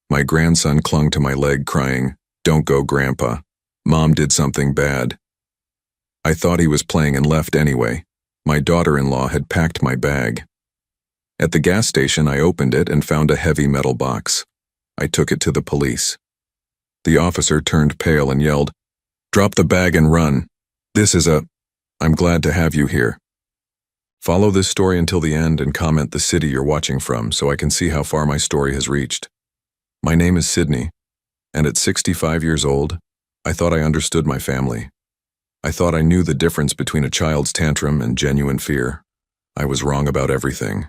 My grandson clung to my leg, crying, "Don't go, Grandpa. Mom did something bad." I thought he was playing and left anyway. My daughter-in-law had packed my bag. At the gas station, I opened it and found a heavy metal box. I took it to the police. The officer turned pale and yelled, "Drop the bag and run. I'm glad to have you here." Follow this story until the end and comment the city you're watching from so I can see how far my story has reached. My name is Sydney, and at 65 years old, I thought I understood my family. I thought I knew the difference between a child's tantrum and genuine fear. I was wrong about everything.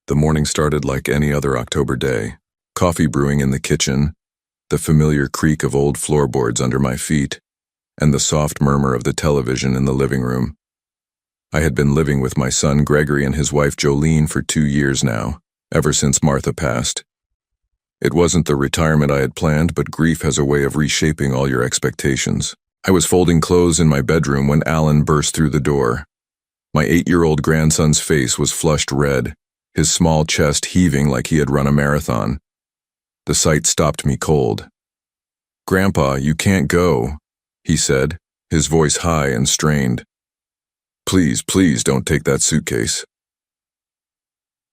The morning started like any other October day, coffee brewing in the kitchen, the familiar creak of old floorboards under my feet, and the soft murmur of the television in the living room. I had been living with my son Gregory and his wife Jolene for 2 years now, ever since Martha passed. It wasn't the retirement I had planned, but grief has a way of reshaping all your expectations. I was folding clothes in my bedroom when Alan burst through the door. My 8-year-old grandson's face was flushed red, his small chest heaving like he had run a marathon. The sight stopped me cold. "Grandpa, you can't go," he said, his voice high and strained. Please don't take that suitcase."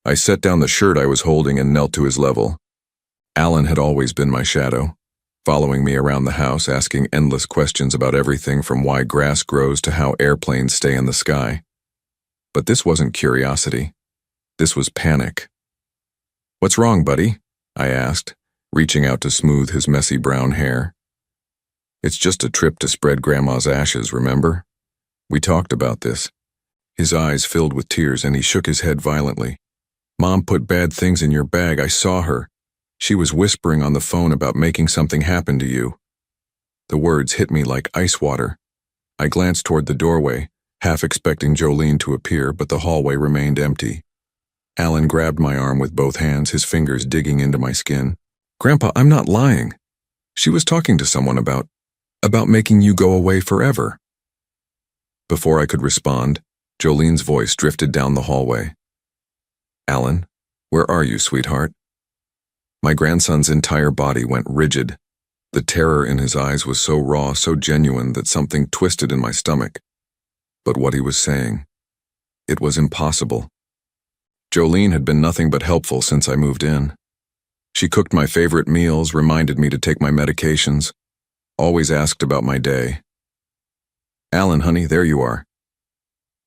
I set down the shirt I was holding and knelt to his level. Alan had always been my shadow, following me around the house, asking endless questions about everything from why grass grows to how airplanes stay in the sky. But this wasn't curiosity. This was panic. "What's wrong, buddy?" I asked, reaching out to smooth his messy brown hair. "It's just a trip to spread Grandma's ashes, remember? We talked about this." His eyes filled with tears and he shook his head violently. "Mom put bad things in your bag. I saw her. She was whispering on the phone about making something happen to you." The words hit me like ice water. I glanced toward the doorway, half expecting Jolene to appear, but the hallway remained empty. Alan grabbed my arm with both hands, his fingers digging into my skin. "Grandpa, I'm not lying. She was talking to someone about making you go away forever." Before I could respond, Jolene's voice drifted down the hallway. "Alan, where are you, sweetheart?" My grandson's entire body went rigid. The terror in his eyes was so raw, so genuine that something twisted in my stomach. But what he was saying, it was impossible. Jolene had been nothing but helpful since I moved in. She cooked my favorite meals, reminded me to take my medications, always asked about my day. "Alan, honey, there you are."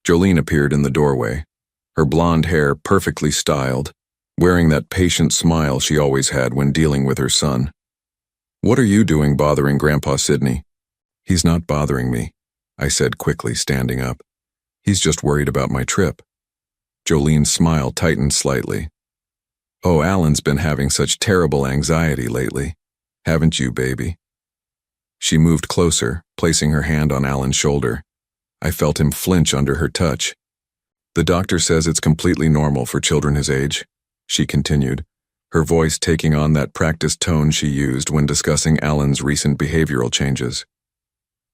Jolene appeared in the doorway, her blonde hair perfectly styled, wearing that patient smile she always had when dealing with her son. "What are you doing bothering Grandpa, Sydney?" "He's not bothering me," I said quickly, standing up. "He's just worried about my trip." Jolene's smile tightened slightly. "Oh, Alan's been having such terrible anxiety lately. Haven't you, baby?" She moved closer, placing her hand on Alan's shoulder. I felt him flinch under her touch. "The doctor says it's completely normal for children his age," she continued, her voice taking on that practiced tone she used when discussing Alan's recent behavioral changes.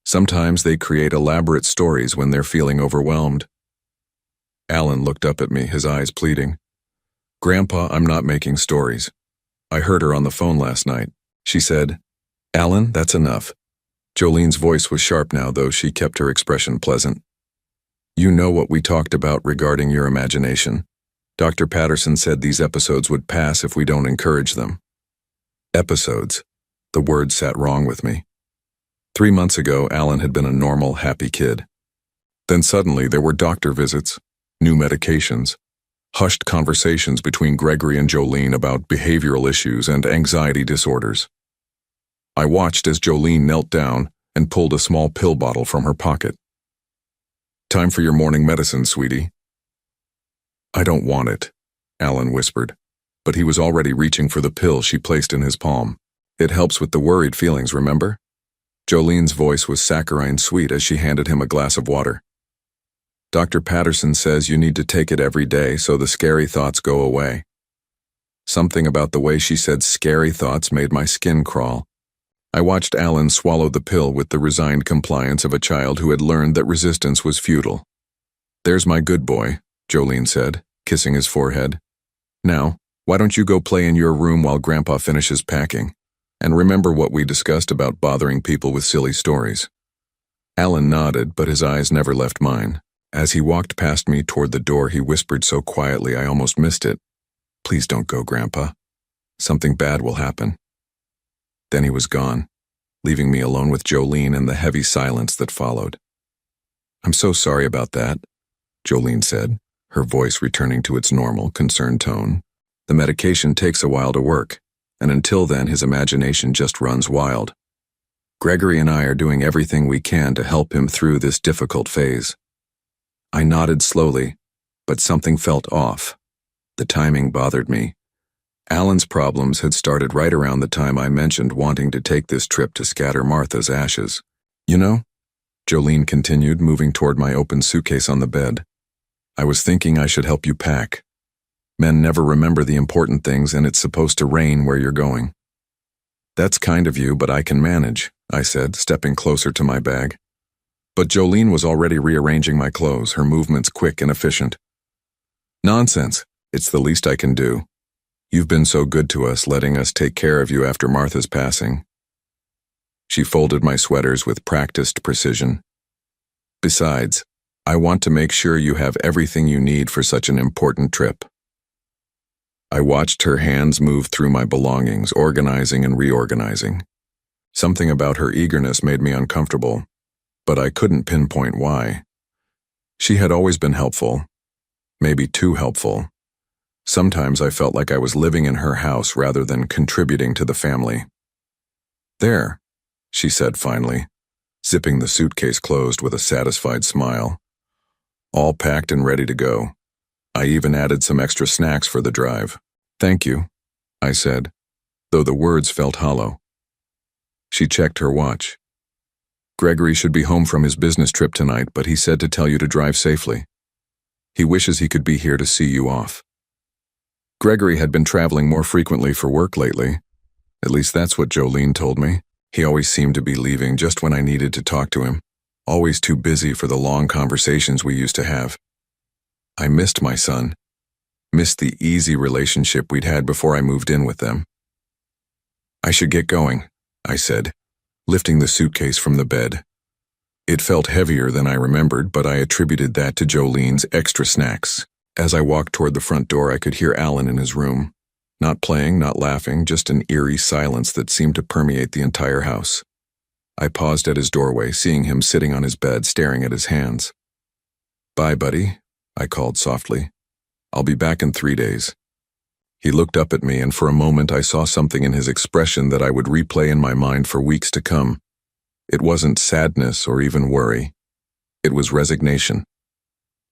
"Sometimes they create elaborate stories when they're feeling overwhelmed." Alan looked up at me, his eyes pleading. "Grandpa, I'm not making stories. I heard her on the phone last night. She said..." "Alan, that's enough." Jolene's voice was sharp now, though she kept her expression pleasant. "You know what we talked about regarding your imagination. Dr. Patterson said these episodes would pass if we don't encourage them." Episodes. The word sat wrong with me. 3 months ago, Alan had been a normal, happy kid. Then suddenly there were doctor visits, new medications, hushed conversations between Gregory and Jolene about behavioral issues and anxiety disorders. I watched as Jolene knelt down and pulled a small pill bottle from her pocket. "Time for your morning medicine, sweetie." "I don't want it," Alan whispered, but he was already reaching for the pill she placed in his palm. "It helps with the worried feelings, remember?" Jolene's voice was saccharine sweet as she handed him a glass of water. "Dr. Patterson says you need to take it every day so the scary thoughts go away." Something about the way she said scary thoughts made my skin crawl. I watched Alan swallow the pill with the resigned compliance of a child who had learned that resistance was futile. "There's my good boy," Jolene said, kissing his forehead. "Now, Why don't you go play in your room while Grandpa finishes packing? And remember what we discussed about bothering people with silly stories." Alan nodded, but his eyes never left mine. As he walked past me toward the door, he whispered so quietly I almost missed it. "Please don't go, Grandpa. Something bad will happen." Then he was gone, leaving me alone with Jolene and the heavy silence that followed. "I'm so sorry about that," Jolene said, her voice returning to its normal, concerned tone. "The medication takes a while to work, and until then his imagination just runs wild. Gregory and I are doing everything we can to help him through this difficult phase." I nodded slowly, but something felt off. The timing bothered me. Alan's problems had started right around the time I mentioned wanting to take this trip to scatter Martha's ashes. "You know," Jolene continued, moving toward my open suitcase on the bed, "I was thinking I should help you pack. Men never remember the important things, and it's supposed to rain where you're going." "That's kind of you, but I can manage," I said, stepping closer to my bag. But Jolene was already rearranging my clothes, her movements quick and efficient. "Nonsense. It's the least I can do. You've been so good to us, letting us take care of you after Martha's passing." She folded my sweaters with practiced precision. "Besides, I want to make sure you have everything you need for such an important trip." I watched her hands move through my belongings, organizing and reorganizing. Something about her eagerness made me uncomfortable, but I couldn't pinpoint why. She had always been helpful, maybe too helpful. Sometimes I felt like I was living in her house rather than contributing to the family. "There," she said finally, zipping the suitcase closed with a satisfied smile. "All packed and ready to go. I even added some extra snacks for the drive." "Thank you," I said, though the words felt hollow. She checked her watch. "Gregory should be home from his business trip tonight, but he said to tell you to drive safely. He wishes he could be here to see you off." Gregory had been traveling more frequently for work lately. At least that's what Jolene told me. He always seemed to be leaving just when I needed to talk to him, always too busy for the long conversations we used to have. I missed my son, missed the easy relationship we'd had before I moved in with them. "I should get going," I said, lifting the suitcase from the bed. It felt heavier than I remembered, but I attributed that to Jolene's extra snacks. As I walked toward the front door, I could hear Alan in his room. Not playing, not laughing, just an eerie silence that seemed to permeate the entire house. I paused at his doorway, seeing him sitting on his bed, staring at his hands. "Bye, buddy," I called softly. "I'll be back in 3 days." He looked up at me, and for a moment I saw something in his expression that I would replay in my mind for weeks to come. It wasn't sadness or even worry. It was resignation.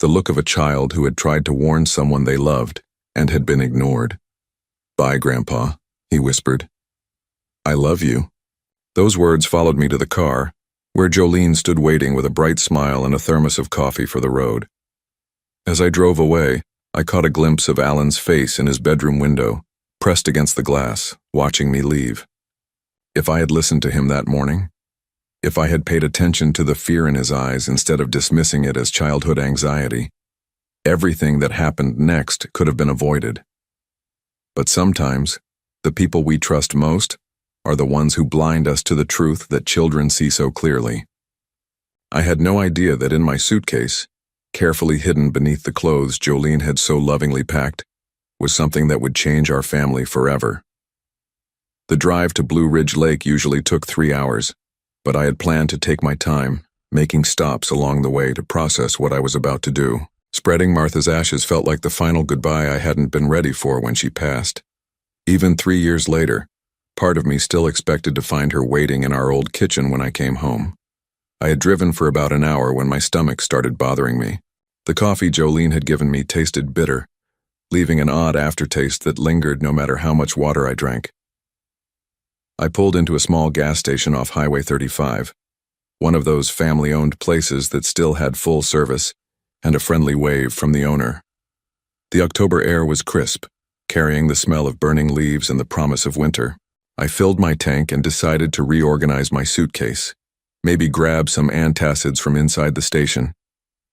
The look of a child who had tried to warn someone they loved and had been ignored. "Bye, Grandpa," he whispered. "I love you." Those words followed me to the car, where Jolene stood waiting with a bright smile and a thermos of coffee for the road. As I drove away, I caught a glimpse of Alan's face in his bedroom window, pressed against the glass, watching me leave. If I had listened to him that morning, if I had paid attention to the fear in his eyes instead of dismissing it as childhood anxiety, everything that happened next could have been avoided. But sometimes, the people we trust most are the ones who blind us to the truth that children see so clearly. I had no idea that in my suitcase, carefully hidden beneath the clothes Jolene had so lovingly packed, was something that would change our family forever. The drive to Blue Ridge Lake usually took 3 hours, but I had planned to take my time, making stops along the way to process what I was about to do. Spreading Martha's ashes felt like the final goodbye I hadn't been ready for when she passed. Even 3 years later, part of me still expected to find her waiting in our old kitchen when I came home. I had driven for about an hour when my stomach started bothering me. The coffee Jolene had given me tasted bitter, leaving an odd aftertaste that lingered no matter how much water I drank. I pulled into a small gas station off Highway 35, one of those family-owned places that still had full service and a friendly wave from the owner. The October air was crisp, carrying the smell of burning leaves and the promise of winter. I filled my tank and decided to reorganize my suitcase, maybe grab some antacids from inside the station.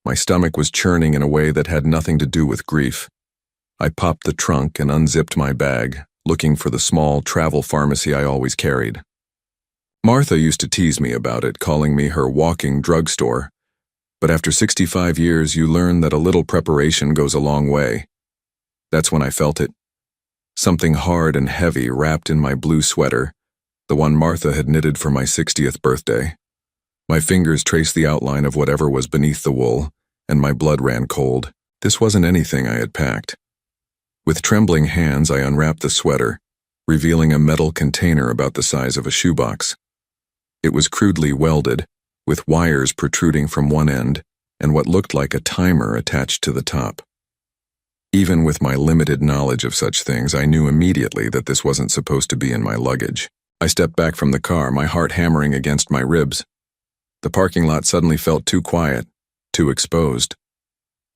My stomach was churning in a way that had nothing to do with grief. I popped the trunk and unzipped my bag, looking for the small travel pharmacy I always carried. Martha used to tease me about it, calling me her walking drugstore. But after 65 years, you learn that a little preparation goes a long way. That's when I felt it. Something hard and heavy wrapped in my blue sweater, the one Martha had knitted for my 60th birthday. My fingers traced the outline of whatever was beneath the wool, and my blood ran cold. This wasn't anything I had packed. With trembling hands, I unwrapped the sweater, revealing a metal container about the size of a shoebox. It was crudely welded, with wires protruding from one end and what looked like a timer attached to the top. Even with my limited knowledge of such things, I knew immediately that this wasn't supposed to be in my luggage. I stepped back from the car, my heart hammering against my ribs. The parking lot suddenly felt too quiet, too exposed.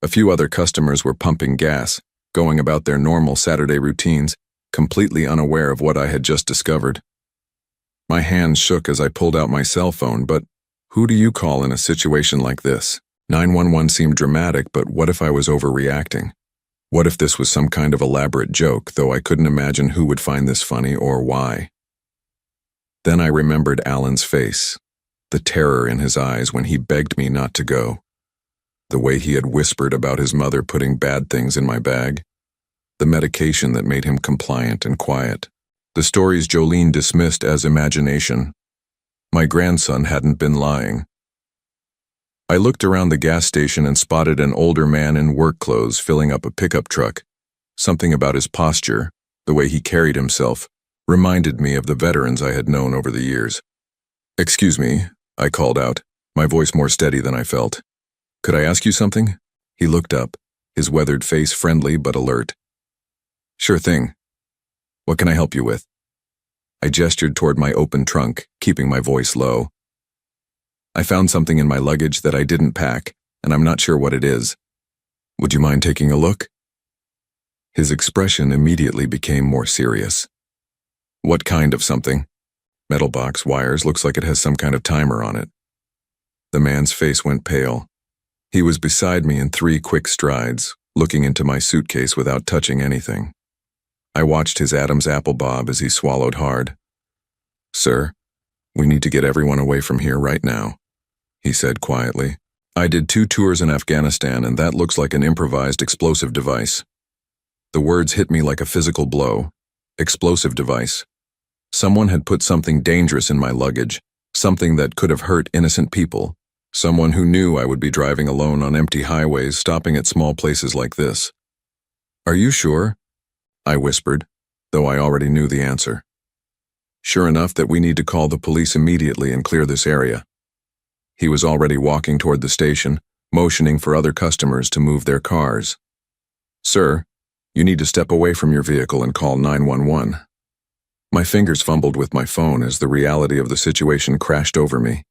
A few other customers were pumping gas, going about their normal Saturday routines, completely unaware of what I had just discovered. My hands shook as I pulled out my cell phone, but who do you call in a situation like this? 911 seemed dramatic, but what if I was overreacting? What if this was some kind of elaborate joke, though I couldn't imagine who would find this funny or why? Then I remembered Alan's face, the terror in his eyes when he begged me not to go, the way he had whispered about his mother putting bad things in my bag, the medication that made him compliant and quiet, the stories Jolene dismissed as imagination. My grandson hadn't been lying. I looked around the gas station and spotted an older man in work clothes filling up a pickup truck. Something about his posture, the way he carried himself, reminded me of the veterans I had known over the years. "Excuse me," I called out, my voice more steady than I felt. "Could I ask you something?" He looked up, his weathered face friendly but alert. "Sure thing. What can I help you with?" I gestured toward my open trunk, keeping my voice low. "I found something in my luggage that I didn't pack, and I'm not sure what it is. Would you mind taking a look?" His expression immediately became more serious. "What kind of something?" "Metal box, wires, looks like it has some kind of timer on it." The man's face went pale. He was beside me in 3 quick strides, looking into my suitcase without touching anything. I watched his Adam's apple bob as he swallowed hard. "Sir, we need to get everyone away from here right now," he said quietly. "I did 2 tours in Afghanistan, and that looks like an improvised explosive device." The words hit me like a physical blow. Explosive device. Someone had put something dangerous in my luggage, something that could have hurt innocent people. Someone who knew I would be driving alone on empty highways, stopping at small places like this. "Are you sure?" I whispered, though I already knew the answer. "Sure enough that we need to call the police immediately and clear this area." He was already walking toward the station, motioning for other customers to move their cars. "Sir, you need to step away from your vehicle and call 911. My fingers fumbled with my phone as the reality of the situation crashed over me.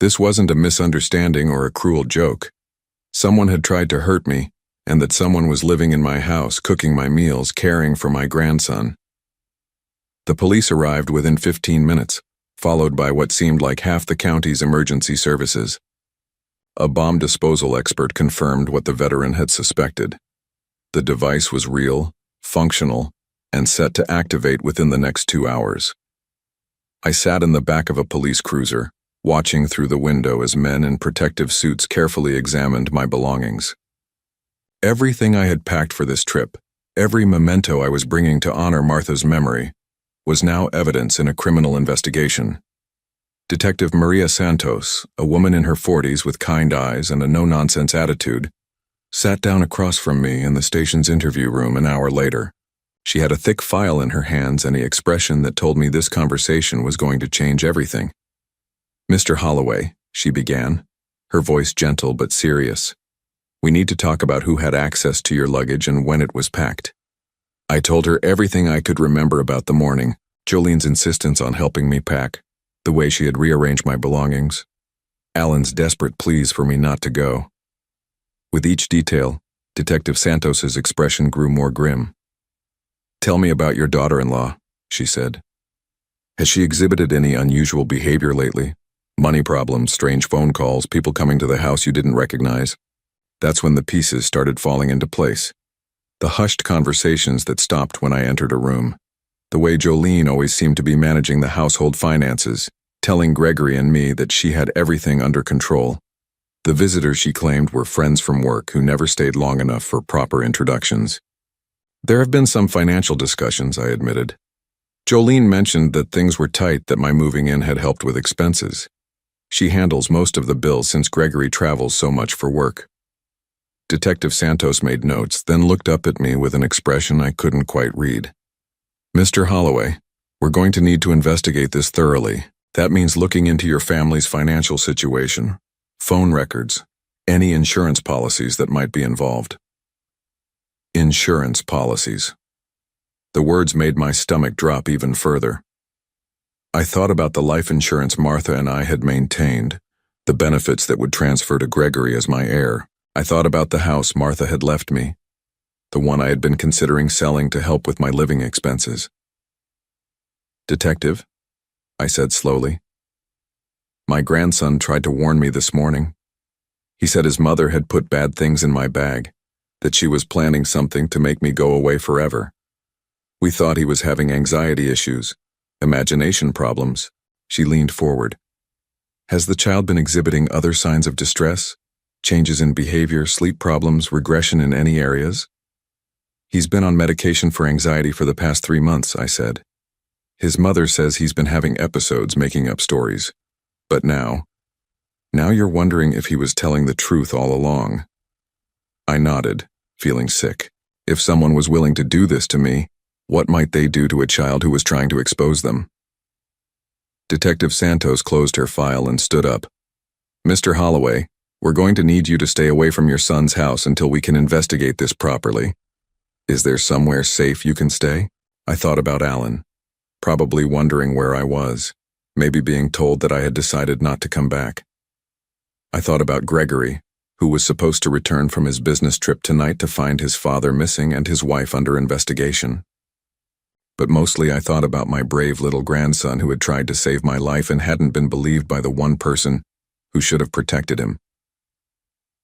This wasn't a misunderstanding or a cruel joke. Someone had tried to hurt me, and that someone was living in my house, cooking my meals, caring for my grandson. The police arrived within 15 minutes, followed by what seemed like half the county's emergency services. A bomb disposal expert confirmed what the veteran had suspected. The device was real, functional, and set to activate within the next 2 hours. I sat in the back of a police cruiser, watching through the window as men in protective suits carefully examined my belongings. Everything I had packed for this trip, every memento I was bringing to honor Martha's memory, was now evidence in a criminal investigation. Detective Maria Santos, a woman in her 40s with kind eyes and a no-nonsense attitude, sat down across from me in the station's interview room an hour later. She had a thick file in her hands and the expression that told me this conversation was going to change everything. "Mr. Holloway," she began, her voice gentle but serious. "We need to talk about who had access to your luggage and when it was packed." I told her everything I could remember about the morning, Jolene's insistence on helping me pack, the way she had rearranged my belongings, Alan's desperate pleas for me not to go. With each detail, Detective Santos's expression grew more grim. "Tell me about your daughter-in-law," she said. "Has she exhibited any unusual behavior lately? Money problems, strange phone calls, people coming to the house you didn't recognize?" That's when the pieces started falling into place. The hushed conversations that stopped when I entered a room. The way Jolene always seemed to be managing the household finances, telling Gregory and me that she had everything under control. The visitors she claimed were friends from work who never stayed long enough for proper introductions. There have been some financial discussions, I admitted. Jolene mentioned that things were tight, that my moving in had helped with expenses. She handles most of the bills since Gregory travels so much for work. Detective Santos made notes, then looked up at me with an expression I couldn't quite read. Mr. Holloway, we're going to need to investigate this thoroughly. That means looking into your family's financial situation, phone records, any insurance policies that might be involved. Insurance policies. The words made my stomach drop even further. I thought about the life insurance Martha and I had maintained, the benefits that would transfer to Gregory as my heir. I thought about the house Martha had left me, the one I had been considering selling to help with my living expenses. Detective, I said slowly. My grandson tried to warn me this morning. He said his mother had put bad things in my bag, that she was planning something to make me go away forever. We thought he was having anxiety issues, imagination problems. She leaned forward. Has the child been exhibiting other signs of distress? Changes in behavior, sleep problems, regression in any areas? He's been on medication for anxiety for the past 3 months, I said. His mother says he's been having episodes making up stories. But now you're wondering if he was telling the truth all along. I nodded, feeling sick. If someone was willing to do this to me, what might they do to a child who was trying to expose them? Detective Santos closed her file and stood up. Mr. Holloway, we're going to need you to stay away from your son's house until we can investigate this properly. Is there somewhere safe you can stay? I thought about Alan, probably wondering where I was, maybe being told that I had decided not to come back. I thought about Gregory, who was supposed to return from his business trip tonight to find his father missing and his wife under investigation. But mostly I thought about my brave little grandson who had tried to save my life and hadn't been believed by the one person who should have protected him.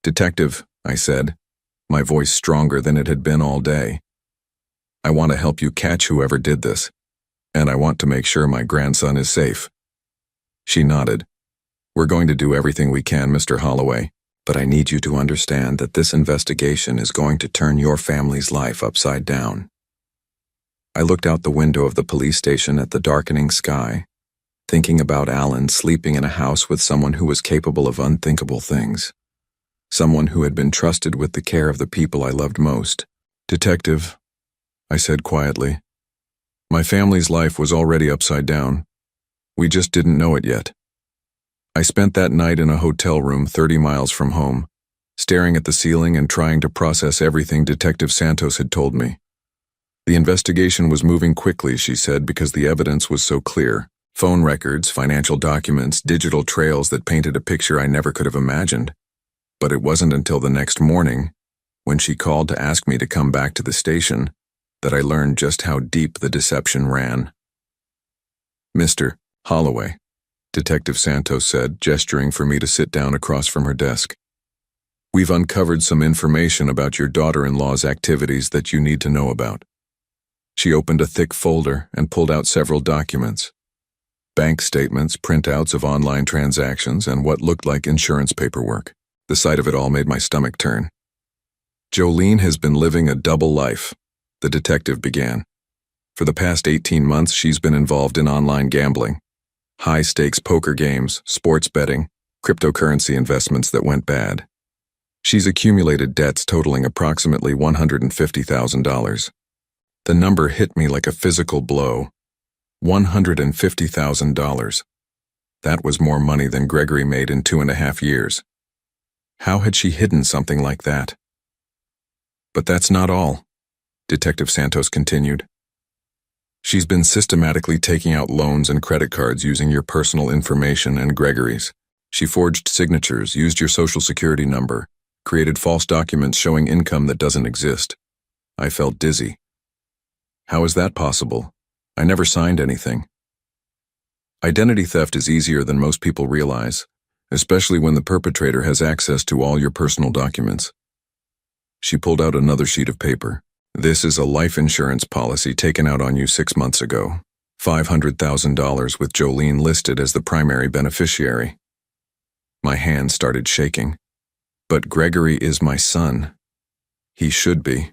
Detective, I said, my voice stronger than it had been all day. I want to help you catch whoever did this, and I want to make sure my grandson is safe. She nodded. We're going to do everything we can, Mr. Holloway, but I need you to understand that this investigation is going to turn your family's life upside down. I looked out the window of the police station at the darkening sky, thinking about Alan sleeping in a house with someone who was capable of unthinkable things. Someone who had been trusted with the care of the people I loved most. Detective, I said quietly, my family's life was already upside down. We just didn't know it yet. I spent that night in a hotel room 30 miles from home, staring at the ceiling and trying to process everything Detective Santos had told me. The investigation was moving quickly, she said, because the evidence was so clear. Phone records, financial documents, digital trails that painted a picture I never could have imagined. But it wasn't until the next morning, when she called to ask me to come back to the station, that I learned just how deep the deception ran. Mr. Holloway, Detective Santos said, gesturing for me to sit down across from her desk. We've uncovered some information about your daughter-in-law's activities that you need to know about. She opened a thick folder and pulled out several documents. Bank statements, printouts of online transactions, and what looked like insurance paperwork. The sight of it all made my stomach turn. Jolene has been living a double life, the detective began. For the past 18 months, she's been involved in online gambling, high-stakes poker games, sports betting, cryptocurrency investments that went bad. She's accumulated debts totaling approximately $150,000. The number hit me like a physical blow. $150,000. That was more money than Gregory made in 2.5 years. How had she hidden something like that? But that's not all, Detective Santos continued. She's been systematically taking out loans and credit cards using your personal information and Gregory's. She forged signatures, used your social security number, created false documents showing income that doesn't exist. I felt dizzy. How is that possible? I never signed anything. Identity theft is easier than most people realize, especially when the perpetrator has access to all your personal documents. She pulled out another sheet of paper. This is a life insurance policy taken out on you 6 months ago. $500,000 with Jolene listed as the primary beneficiary. My hand started shaking. But Gregory is my son. He should be.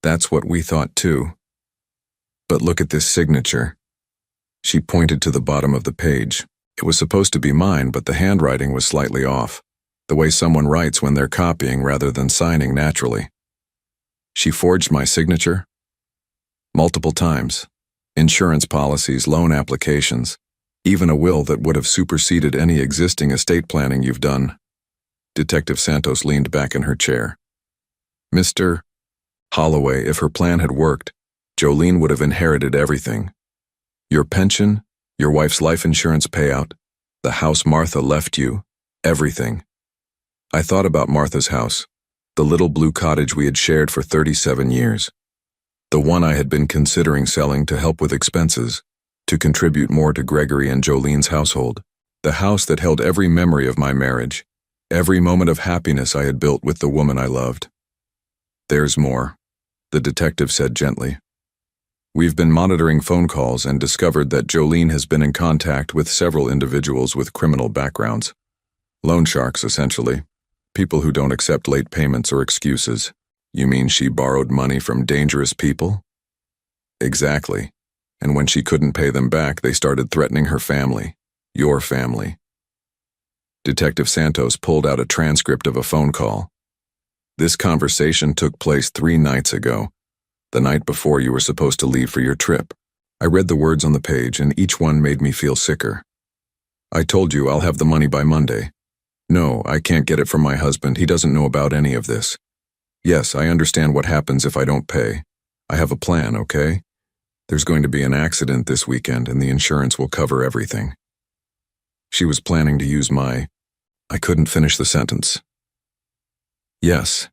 That's what we thought too. But look at this signature. She pointed to the bottom of the page. It was supposed to be mine, but the handwriting was slightly off, the way someone writes when they're copying rather than signing naturally. She forged my signature? Multiple times. Insurance policies, loan applications, even a will that would have superseded any existing estate planning you've done. Detective Santos leaned back in her chair. Mr. Holloway, if her plan had worked, Jolene would have inherited everything. Your pension, your wife's life insurance payout, the house Martha left you, everything. I thought about Martha's house, the little blue cottage we had shared for 37 years. The one I had been considering selling to help with expenses, to contribute more to Gregory and Jolene's household. The house that held every memory of my marriage, every moment of happiness I had built with the woman I loved. There's more, the detective said gently. We've been monitoring phone calls and discovered that Jolene has been in contact with several individuals with criminal backgrounds. Loan sharks, essentially. People who don't accept late payments or excuses. You mean she borrowed money from dangerous people? Exactly. And when she couldn't pay them back, they started threatening her family. Your family. Detective Santos pulled out a transcript of a phone call. This conversation took place 3 nights ago, the night before you were supposed to leave for your trip. I read the words on the page, and each one made me feel sicker. I told you I'll have the money by Monday. No, I can't get it from my husband. He doesn't know about any of this. Yes, I understand what happens if I don't pay. I have a plan, okay? There's going to be an accident this weekend, and the insurance will cover everything. She was planning to use I couldn't finish the sentence. Yes,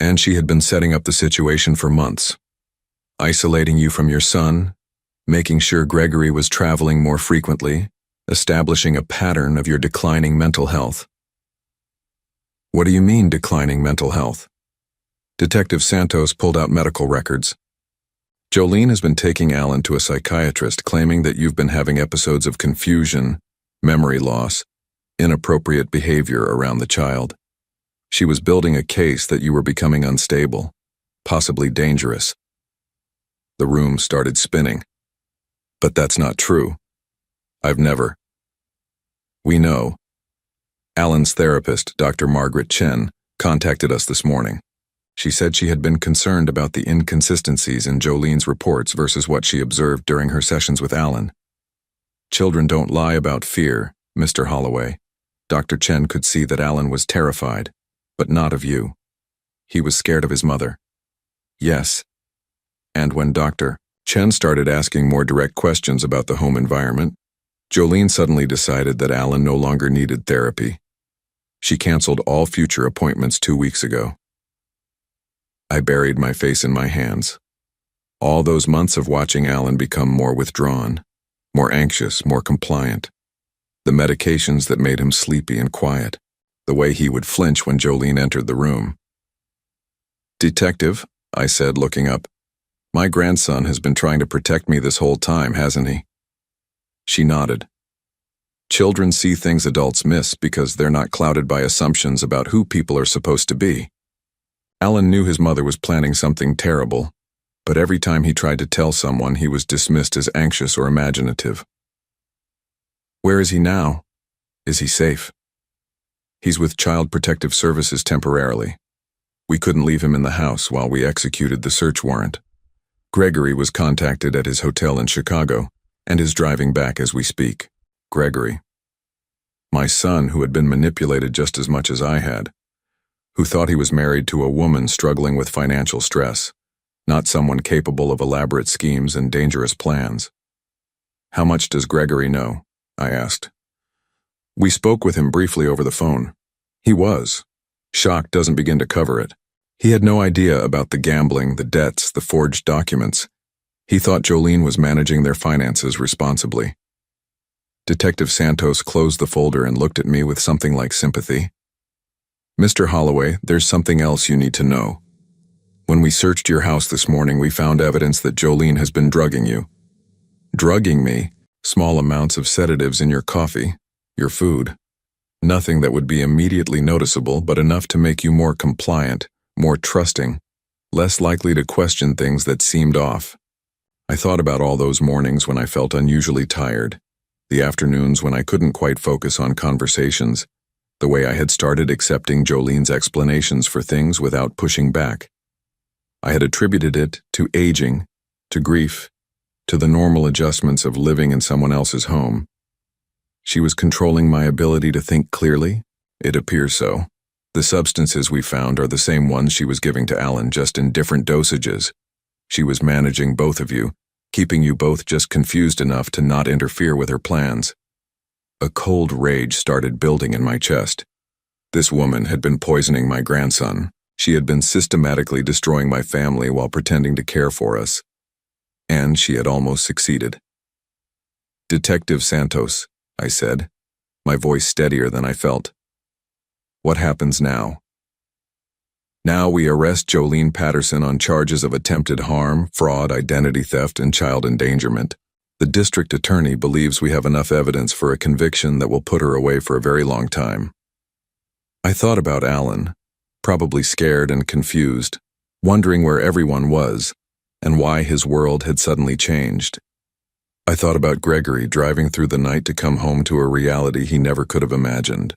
and she had been setting up the situation for months. Isolating you from your son, making sure Gregory was traveling more frequently, establishing a pattern of your declining mental health. What do you mean, declining mental health? Detective Santos pulled out medical records. Jolene has been taking Alan to a psychiatrist, claiming that you've been having episodes of confusion, memory loss, inappropriate behavior around the child. She was building a case that you were becoming unstable, possibly dangerous. The room started spinning. But that's not true. I've never. We know. Alan's therapist, Dr. Margaret Chen, contacted us this morning. She said she had been concerned about the inconsistencies in Jolene's reports versus what she observed during her sessions with Alan. Children don't lie about fear, Mr. Holloway. Dr. Chen could see that Alan was terrified, but not of you. He was scared of his mother. Yes. And when Dr. Chen started asking more direct questions about the home environment, Jolene suddenly decided that Alan no longer needed therapy. She canceled all future appointments 2 weeks ago. I buried my face in my hands. All those months of watching Alan become more withdrawn, more anxious, more compliant. The medications that made him sleepy and quiet. The way he would flinch when Jolene entered the room. Detective, I said, looking up. My grandson has been trying to protect me this whole time, hasn't he? She nodded. Children see things adults miss because they're not clouded by assumptions about who people are supposed to be. Alan knew his mother was planning something terrible, but every time he tried to tell someone, he was dismissed as anxious or imaginative. Where is he now? Is he safe? He's with Child Protective Services temporarily. We couldn't leave him in the house while we executed the search warrant. Gregory was contacted at his hotel in Chicago and is driving back as we speak. Gregory. My son, who had been manipulated just as much as I had, who thought he was married to a woman struggling with financial stress, not someone capable of elaborate schemes and dangerous plans. How much does Gregory know? I asked. We spoke with him briefly over the phone. He was. Shock doesn't begin to cover it. He had no idea about the gambling, the debts, the forged documents. He thought Jolene was managing their finances responsibly. Detective Santos closed the folder and looked at me with something like sympathy. Mr. Holloway, there's something else you need to know. When we searched your house this morning, we found evidence that Jolene has been drugging you. Drugging me? Small amounts of sedatives in your coffee, your food. Nothing that would be immediately noticeable, but enough to make you more compliant, more trusting, less likely to question things that seemed off. I thought about all those mornings when I felt unusually tired, the afternoons when I couldn't quite focus on conversations, the way I had started accepting Jolene's explanations for things without pushing back. I had attributed it to aging, to grief, to the normal adjustments of living in someone else's home. She was controlling my ability to think clearly? It appears so. The substances we found are the same ones she was giving to Alan, just in different dosages. She was managing both of you, keeping you both just confused enough to not interfere with her plans. A cold rage started building in my chest. This woman had been poisoning my grandson. She had been systematically destroying my family while pretending to care for us. And she had almost succeeded. "Detective Santos," I said, my voice steadier than I felt. "What happens now?" "Now we arrest Jolene Patterson on charges of attempted harm, fraud, identity theft, and child endangerment. The district attorney believes we have enough evidence for a conviction that will put her away for a very long time." I thought about Alan, probably scared and confused, wondering where everyone was, and why his world had suddenly changed. I thought about Gregory driving through the night to come home to a reality he never could have imagined.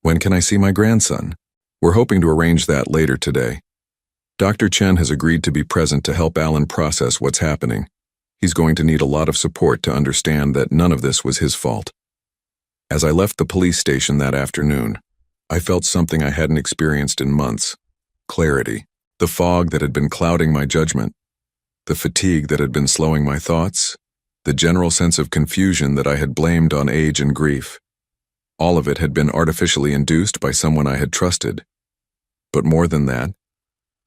When can I see my grandson? We're hoping to arrange that later today. Dr. Chen has agreed to be present to help Alan process what's happening. He's going to need a lot of support to understand that none of this was his fault. As I left the police station that afternoon, I felt something I hadn't experienced in months. Clarity. The fog that had been clouding my judgment. The fatigue that had been slowing my thoughts. The general sense of confusion that I had blamed on age and grief. All of it had been artificially induced by someone I had trusted. But more than that,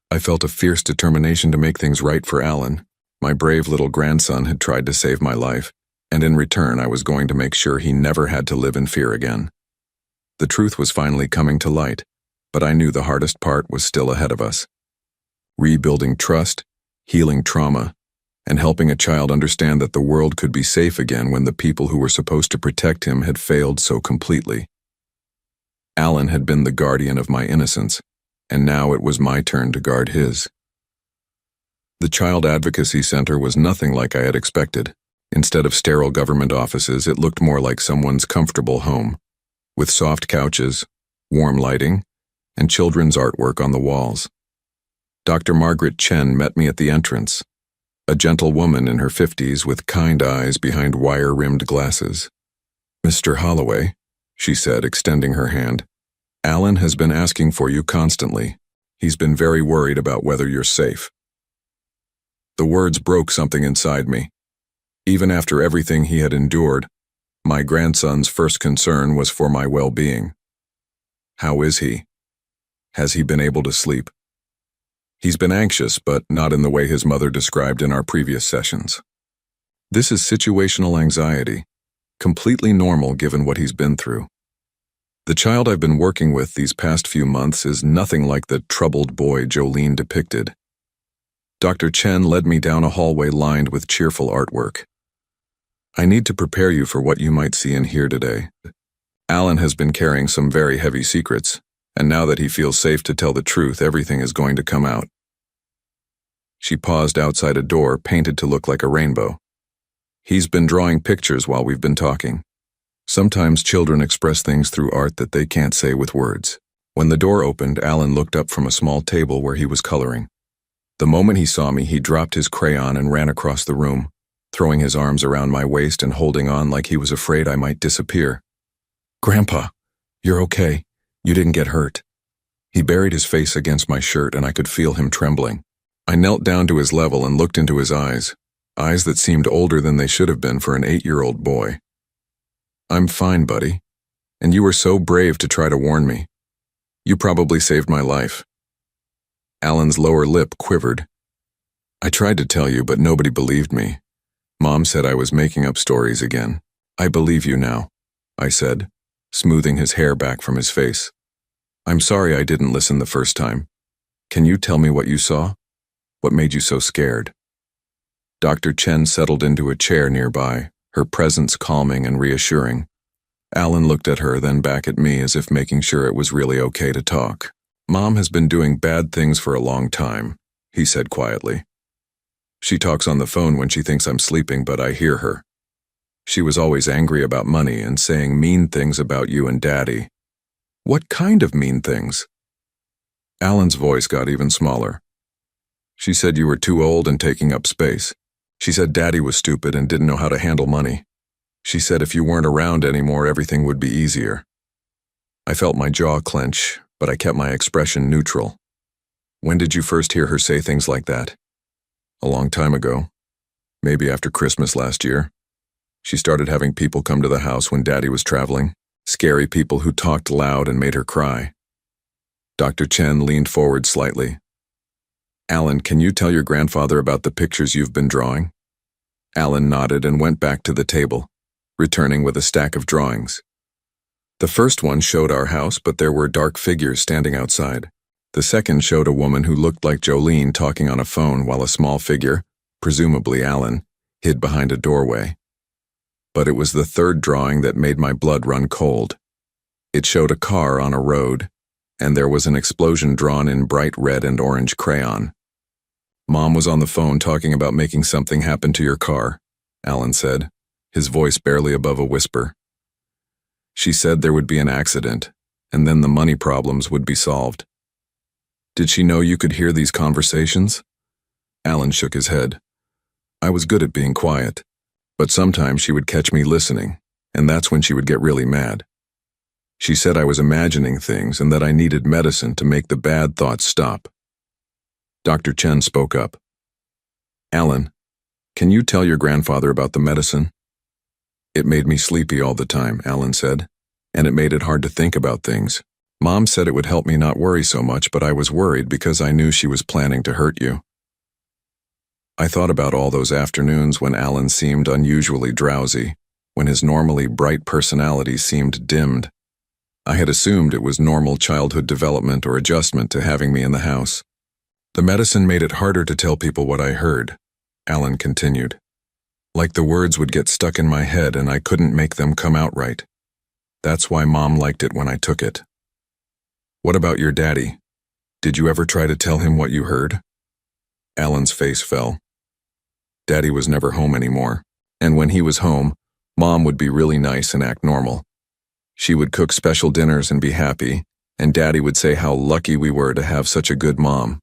I felt a fierce determination to make things right for Alan. My brave little grandson had tried to save my life, and in return I was going to make sure he never had to live in fear again. The truth was finally coming to light, but I knew the hardest part was still ahead of us. Rebuilding trust, healing trauma, and helping a child understand that the world could be safe again when the people who were supposed to protect him had failed so completely. Alan had been the guardian of my innocence, and now it was my turn to guard his. The Child Advocacy Center was nothing like I had expected. Instead of sterile government offices, it looked more like someone's comfortable home, with soft couches, warm lighting, and children's artwork on the walls. Dr. Margaret Chen met me at the entrance, a gentle woman in her 50s with kind eyes behind wire-rimmed glasses. "Mr. Holloway," she said, extending her hand, "Alan has been asking for you constantly. He's been very worried about whether you're safe." The words broke something inside me. Even after everything he had endured, my grandson's first concern was for my well-being. How is he? Has he been able to sleep? He's been anxious, but not in the way his mother described in our previous sessions. This is situational anxiety, completely normal given what he's been through. The child I've been working with these past few months is nothing like the troubled boy Jolene depicted. Dr. Chen led me down a hallway lined with cheerful artwork. "I need to prepare you for what you might see and hear today. Alan has been carrying some very heavy secrets, and now that he feels safe to tell the truth, everything is going to come out." She paused outside a door painted to look like a rainbow. "He's been drawing pictures while we've been talking. Sometimes children express things through art that they can't say with words." When the door opened, Alan looked up from a small table where he was coloring. The moment he saw me, he dropped his crayon and ran across the room, throwing his arms around my waist and holding on like he was afraid I might disappear. "Grandpa, you're okay. You didn't get hurt." He buried his face against my shirt and I could feel him trembling. I knelt down to his level and looked into his eyes that seemed older than they should have been for an 8-year-old boy. "I'm fine, buddy. And you were so brave to try to warn me. You probably saved my life." Alan's lower lip quivered. "I tried to tell you, but nobody believed me. Mom said I was making up stories again." "I believe you now," I said, smoothing his hair back from his face. "I'm sorry I didn't listen the first time. Can you tell me what you saw? What made you so scared? Dr. Chen settled into a chair nearby, her presence calming and reassuring. Alan looked at her, then back at me as if making sure it was really okay to talk. Mom has been doing bad things for a long time, he said quietly. She talks on the phone when she thinks I'm sleeping, but I hear her. She was always angry about money and saying mean things about you and Daddy. What kind of mean things? Alan's voice got even smaller. She said you were too old and taking up space. She said Daddy was stupid and didn't know how to handle money. She said if you weren't around anymore, everything would be easier. I felt my jaw clench, but I kept my expression neutral. When did you first hear her say things like that? A long time ago. Maybe after Christmas last year. She started having people come to the house when Daddy was traveling. Scary people who talked loud and made her cry. Dr. Chen leaned forward slightly. Alan, can you tell your grandfather about the pictures you've been drawing? Alan nodded and went back to the table, returning with a stack of drawings. The first one showed our house, but there were dark figures standing outside. The second showed a woman who looked like Jolene talking on a phone while a small figure, presumably Alan, hid behind a doorway. But it was the third drawing that made my blood run cold. It showed a car on a road, and there was an explosion drawn in bright red and orange crayon. Mom was on the phone talking about making something happen to your car, Alan said, his voice barely above a whisper. She said there would be an accident, and then the money problems would be solved. Did she know you could hear these conversations? Alan shook his head. I was good at being quiet, but sometimes she would catch me listening, and that's when she would get really mad. She said I was imagining things and that I needed medicine to make the bad thoughts stop. Dr. Chen spoke up. Alan, can you tell your grandfather about the medicine? It made me sleepy all the time, Alan said, and it made it hard to think about things. Mom said it would help me not worry so much, but I was worried because I knew she was planning to hurt you. I thought about all those afternoons when Alan seemed unusually drowsy, when his normally bright personality seemed dimmed. I had assumed it was normal childhood development or adjustment to having me in the house. The medicine made it harder to tell people what I heard, Alan continued. Like the words would get stuck in my head and I couldn't make them come out right. That's why Mom liked it when I took it. What about your daddy? Did you ever try to tell him what you heard? Alan's face fell. Daddy was never home anymore, and when he was home, Mom would be really nice and act normal. She would cook special dinners and be happy, and Daddy would say how lucky we were to have such a good mom.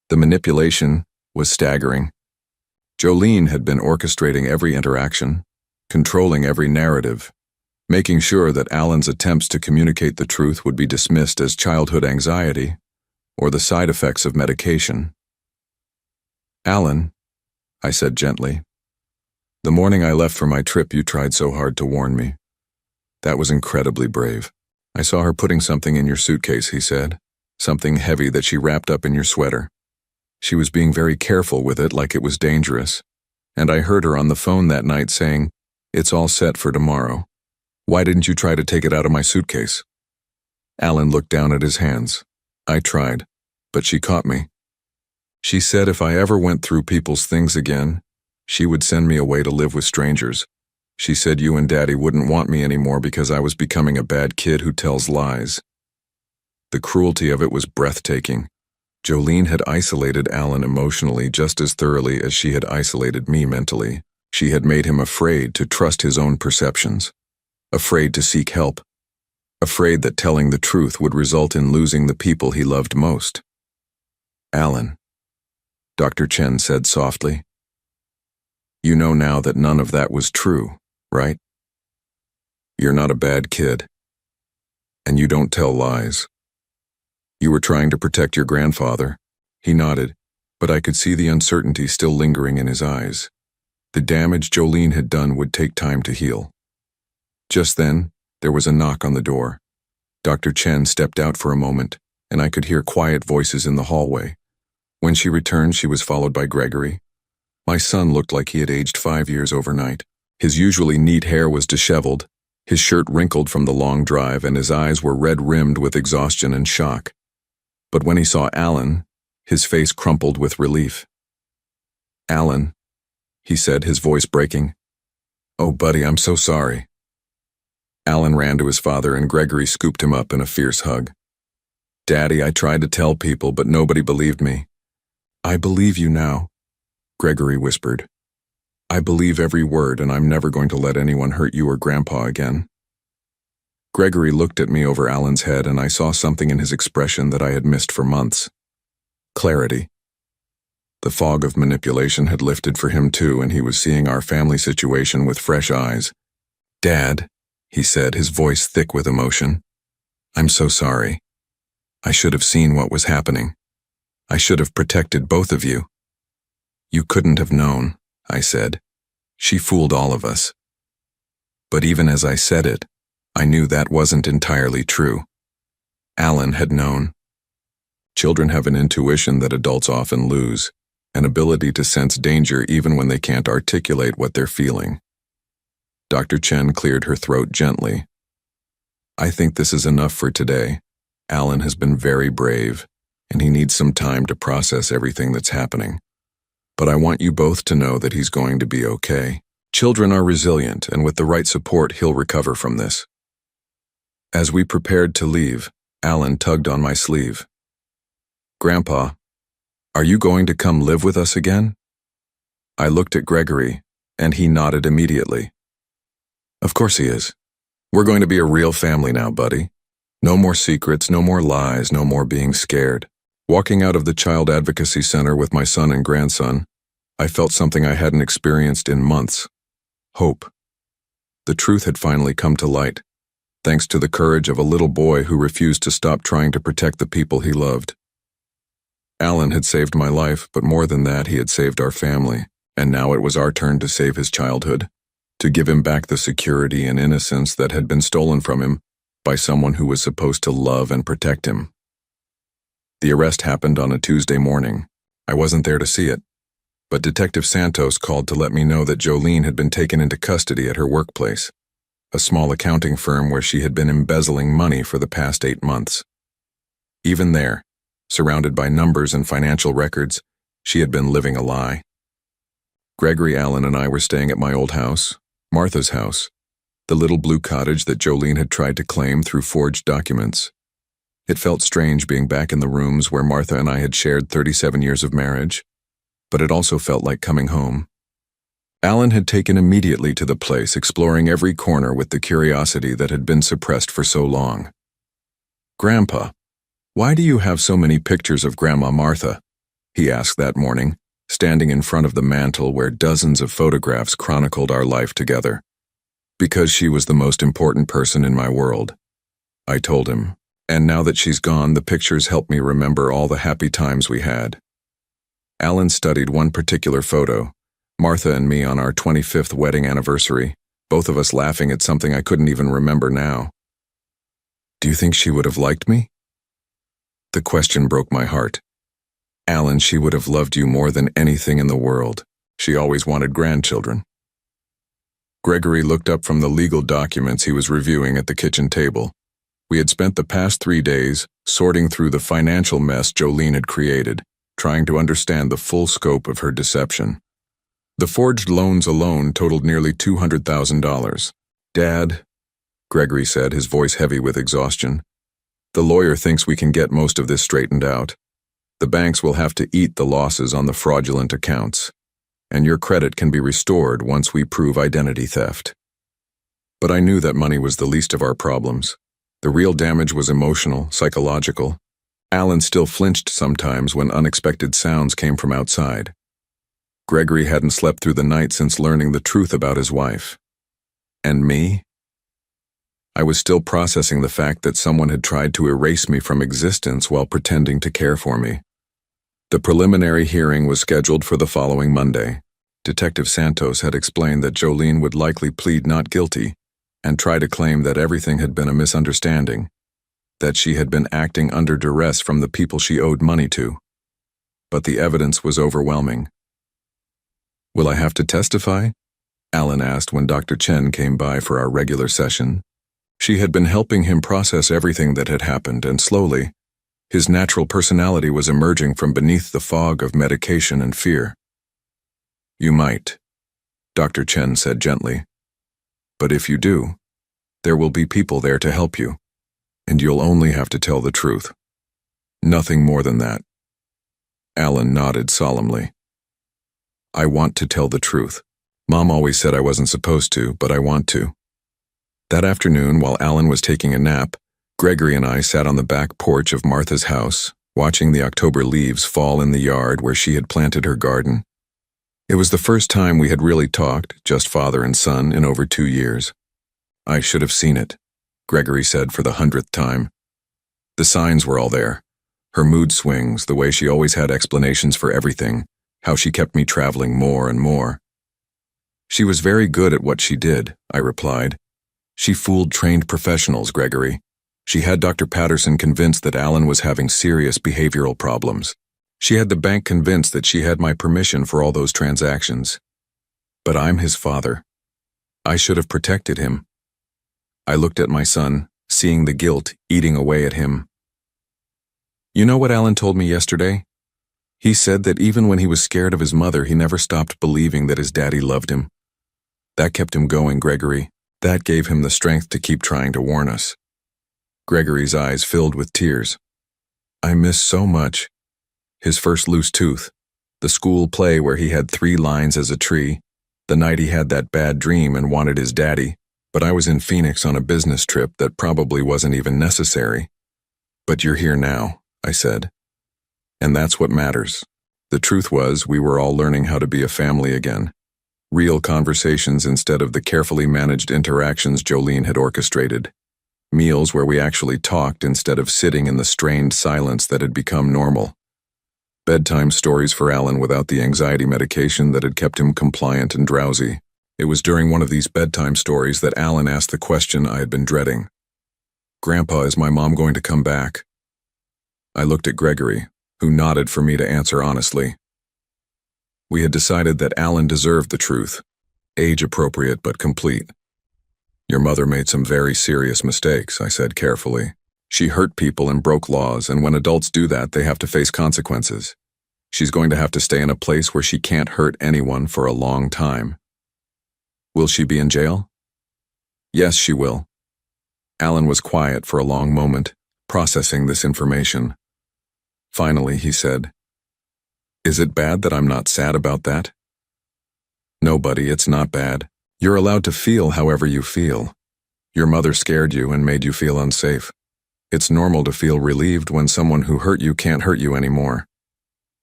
The manipulation was staggering. Jolene had been orchestrating every interaction, controlling every narrative, making sure that Alan's attempts to communicate the truth would be dismissed as childhood anxiety or the side effects of medication. Alan, I said gently, the morning I left for my trip you tried so hard to warn me. That was incredibly brave. I saw her putting something in your suitcase, he said, something heavy that she wrapped up in your sweater. She was being very careful with it like it was dangerous, and I heard her on the phone that night saying, "It's all set for tomorrow. Why didn't you try to take it out of my suitcase?" Alan looked down at his hands. I tried, but she caught me. She said if I ever went through people's things again, she would send me away to live with strangers. She said you and Daddy wouldn't want me anymore because I was becoming a bad kid who tells lies. The cruelty of it was breathtaking. Jolene had isolated Alan emotionally just as thoroughly as she had isolated me mentally. She had made him afraid to trust his own perceptions, afraid to seek help, afraid that telling the truth would result in losing the people he loved most. Alan, Dr. Chen said softly, you know now that none of that was true, right? You're not a bad kid, and you don't tell lies. You were trying to protect your grandfather. He nodded, but I could see the uncertainty still lingering in his eyes. The damage Jolene had done would take time to heal. Just then, there was a knock on the door. Dr. Chen stepped out for a moment, and I could hear quiet voices in the hallway. When she returned, she was followed by Gregory. My son looked like he had aged 5 years overnight. His usually neat hair was disheveled, his shirt wrinkled from the long drive, and his eyes were red-rimmed with exhaustion and shock. But when he saw Alan, his face crumpled with relief. "Alan," he said, his voice breaking. "Oh, buddy, I'm so sorry." Alan ran to his father and Gregory scooped him up in a fierce hug. "Daddy, I tried to tell people, but nobody believed me." "I believe you now," Gregory whispered. "I believe every word, and I'm never going to let anyone hurt you or Grandpa again." Gregory looked at me over Alan's head, and I saw something in his expression that I had missed for months. Clarity. The fog of manipulation had lifted for him too, and he was seeing our family situation with fresh eyes. "Dad," he said, his voice thick with emotion, "I'm so sorry. I should have seen what was happening. I should have protected both of you." "You couldn't have known," I said. "She fooled all of us." But even as I said it, I knew that wasn't entirely true. Alan had known. Children have an intuition that adults often lose, an ability to sense danger even when they can't articulate what they're feeling. Dr. Chen cleared her throat gently. "I think this is enough for today. Alan has been very brave, and he needs some time to process everything that's happening. But I want you both to know that he's going to be okay. Children are resilient, and with the right support, he'll recover from this." As we prepared to leave, Alan tugged on my sleeve. "Grandpa, are you going to come live with us again?" I looked at Gregory, and he nodded immediately. "Of course he is. We're going to be a real family now, buddy. No more secrets, no more lies, no more being scared." Walking out of the Child Advocacy Center with my son and grandson, I felt something I hadn't experienced in months. Hope. The truth had finally come to light, thanks to the courage of a little boy who refused to stop trying to protect the people he loved. Alan had saved my life, but more than that, he had saved our family, and now it was our turn to save his childhood, to give him back the security and innocence that had been stolen from him by someone who was supposed to love and protect him. The arrest happened on a Tuesday morning. I wasn't there to see it, but Detective Santos called to let me know that Jolene had been taken into custody at her workplace, a small accounting firm where she had been embezzling money for the past 8 months. Even there, surrounded by numbers and financial records, she had been living a lie. Gregory, Alan, and I were staying at my old house, Martha's house, the little blue cottage that Jolene had tried to claim through forged documents. It felt strange being back in the rooms where Martha and I had shared 37 years of marriage, but it also felt like coming home. Alan had taken immediately to the place, exploring every corner with the curiosity that had been suppressed for so long. "Grandpa, why do you have so many pictures of Grandma Martha?" he asked that morning, standing in front of the mantel where dozens of photographs chronicled our life together. "Because she was the most important person in my world," I told him. "And now that she's gone, the pictures help me remember all the happy times we had." Alan studied one particular photo, Martha and me on our 25th wedding anniversary, both of us laughing at something I couldn't even remember now. "Do you think she would have liked me?" The question broke my heart. "Alan, she would have loved you more than anything in the world. She always wanted grandchildren." Gregory looked up from the legal documents he was reviewing at the kitchen table. We had spent the past 3 days sorting through the financial mess Jolene had created, trying to understand the full scope of her deception. The forged loans alone totaled nearly $200,000. "Dad," Gregory said, his voice heavy with exhaustion, "the lawyer thinks we can get most of this straightened out. The banks will have to eat the losses on the fraudulent accounts, and your credit can be restored once we prove identity theft." But I knew that money was the least of our problems. The real damage was emotional, psychological. Alan still flinched sometimes when unexpected sounds came from outside. Gregory hadn't slept through the night since learning the truth about his wife. And me? I was still processing the fact that someone had tried to erase me from existence while pretending to care for me. The preliminary hearing was scheduled for the following Monday. Detective Santos had explained that Jolene would likely plead not guilty and try to claim that everything had been a misunderstanding, that she had been acting under duress from the people she owed money to. But the evidence was overwhelming. "Will I have to testify?" Alan asked when Dr. Chen came by for our regular session. She had been helping him process everything that had happened, and slowly, His natural personality was emerging from beneath the fog of medication and fear. "You might," Dr. Chen said gently. "But if you do, there will be people there to help you, and you'll only have to tell the truth. Nothing more than that." Alan nodded solemnly. "I want to tell the truth. Mom always said I wasn't supposed to, but I want to." That afternoon, while Alan was taking a nap, Gregory and I sat on the back porch of Martha's house, watching the October leaves fall in the yard where she had planted her garden. It was the first time we had really talked, just father and son, in over 2 years. "I should have seen it," Gregory said for the 100th time. The signs were all there. Her mood swings, the way she always had explanations for everything, how she kept me traveling more and more. "She was very good at what she did," I replied. "She fooled trained professionals, Gregory. She had Dr. Patterson convinced that Alan was having serious behavioral problems. She had the bank convinced that she had my permission for all those transactions. But I'm his father. I should have protected him." I looked at my son, seeing the guilt eating away at him. "You know what Alan told me yesterday? He said that even when he was scared of his mother, he never stopped believing that his daddy loved him. That kept him going, Gregory. That gave him the strength to keep trying to warn us." Gregory's eyes filled with tears. "I miss so much. His first loose tooth, the school play where he had 3 lines as a tree, the night he had that bad dream and wanted his daddy, but I was in Phoenix on a business trip that probably wasn't even necessary. But you're here now," I said. "And that's what matters." The truth was, we were all learning how to be a family again. Real conversations instead of the carefully managed interactions Jolene had orchestrated. Meals where we actually talked instead of sitting in the strained silence that had become normal. Bedtime stories for Alan without the anxiety medication that had kept him compliant and drowsy. It was during one of these bedtime stories that Alan asked the question I had been dreading. "Grandpa, is my mom going to come back?" I looked at Gregory, who nodded for me to answer honestly. We had decided that Alan deserved the truth, age-appropriate but complete. "Your mother made some very serious mistakes," I said carefully. "She hurt people and broke laws, and when adults do that, they have to face consequences. She's going to have to stay in a place where she can't hurt anyone for a long time." "Will she be in jail?" "Yes, she will." Alan was quiet for a long moment, processing this information. Finally, he said, "Is it bad that I'm not sad about that?" "No, buddy, it's not bad. You're allowed to feel however you feel. Your mother scared you and made you feel unsafe. It's normal to feel relieved when someone who hurt you can't hurt you anymore.